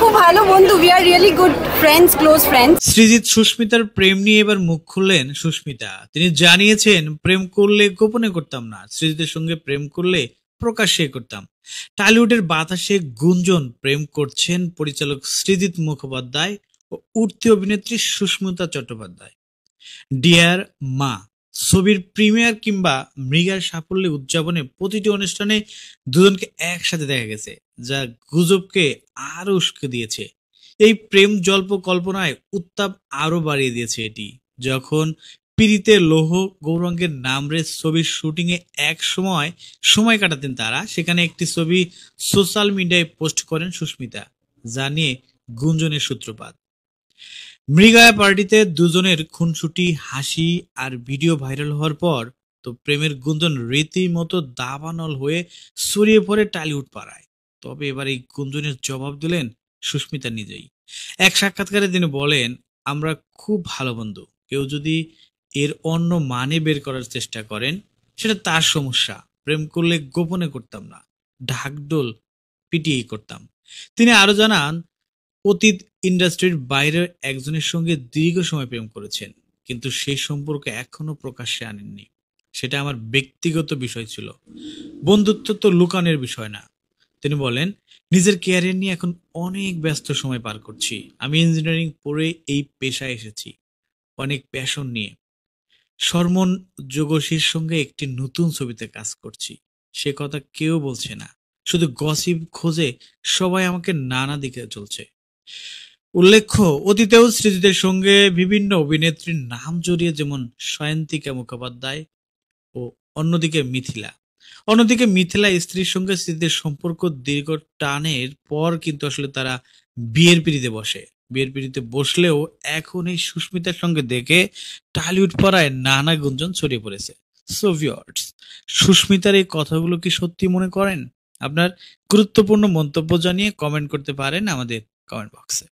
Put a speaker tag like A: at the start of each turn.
A: খুব ভালো বন্ধু, we are really good friends, close friends.
B: Srijit সুস্মিতার প্রেম নিয়ে এবার মুখ খুললেন সুস্মিতা। তিনি জানিয়েছেন, প্রেম করলে গোপনে করতাম না, সৃজিতের সঙ্গে প্রেম করলে প্রকাশ্যে করতাম। টলিউডের বাতাসে গুঞ্জন, প্রেম করছেন পরিচালক সৃজিত মুখোপাধ্যায় ও উঠতি অভিনেত্রী সুস্মিতা চট্টোপাধ্যায়। ডিয়ার মা ছবির প্রিমিয়ার কিংবা মৃগার সাফল্যে উদযাপনে প্রতিটি অনুষ্ঠানে দুজনকে একসাথে দেখা গেছে, যা গুজবকে আরো উস্কে দিয়েছে। এই প্রেম জল্প কল্পনায় উত্তাপ আরো বাড়িয়ে দিয়েছে এটি, যখন পিরিতে লৌহ গৌরাঙ্গের নামরে ছবির শুটিং এ এক সময় কাটাতেন তারা, সেখানে একটি ছবি সোশ্যাল মিডিয়ায় পোস্ট করেন সুস্মিতা, যা নিয়ে গুঞ্জনের সূত্রপাত। মৃগয়া পার্টিতে দুজনের খুনসুটি, হাসি আর ভিডিও ভাইরাল হওয়ার পর তো প্রেমের গুঞ্জন রীতিমতো দাবানল হয়ে ছড়িয়ে পড়ে টলিউড পাড়ায়। তবে এবার এই গুঞ্জনের জবাব দিলেন সুস্মিতা নিজেই। এক সাক্ষাৎকারে তিনি বলেন, আমরা খুব ভালো বন্ধু, কেউ যদি এর অন্য মানে বের করার চেষ্টা করেন সেটা তার সমস্যা, প্রেম করলে গোপনে করতাম না, ঢাকঢোল পিটিয়েই করতাম। তিনি আরো জানান, অতীত ইন্ডাস্ট্রির বাইরের একজনের সঙ্গে দীর্ঘ সময় প্রেম করেছেন, কিন্তু সেই সম্পর্ক এখনো প্রকাশ্যে আনেননি। সেটা আমার ব্যক্তিগত বিষয় ছিল, বন্ধুত্ব তো লুকানোর বিষয় না। তিনি বলেন, নিজের ক্যারিয়ার নিয়ে এখন অনেক ব্যস্ত সময় পার করছি। আমি ইঞ্জিনিয়ারিং পড়ে এই পেশায় এসেছি অনেক প্যাশন নিয়ে। শর্মন যোগশীর সঙ্গে একটি নতুন ছবিতে কাজ করছি, সে কথা কেউ বলছে না, শুধু গসিপ খোঁজে সবাই, আমাকে নানা দিকে চলছে। উল্লেখ্য, অতীতেও সৃজিতের সঙ্গে বিভিন্ন অভিনেত্রীর নাম জড়িয়ে, যেমন সায়ন্তিকা মুখোপাধ্যায় ও অন্যদিকে মিথিলা স্ত্রীর সঙ্গে সৃজিতের সম্পর্ক দীর্ঘ টানের পর কিন্তু আসলে তারা বিয়ের পিড়িতে বসে। বিয়ের পিড়িতে বসলেও এখন এই সুস্মিতার সঙ্গে দেখে টলিউড পাড়ায় নানা গুঞ্জন ছড়িয়ে পড়েছে। সো ভিউয়ার্স, সুস্মিতার এই কথাগুলো কি সত্যি মনে করেন? আপনার গুরুত্বপূর্ণ মন্তব্য জানিয়ে কমেন্ট করতে পারেন আমাদের কমেন্ট বক্সে।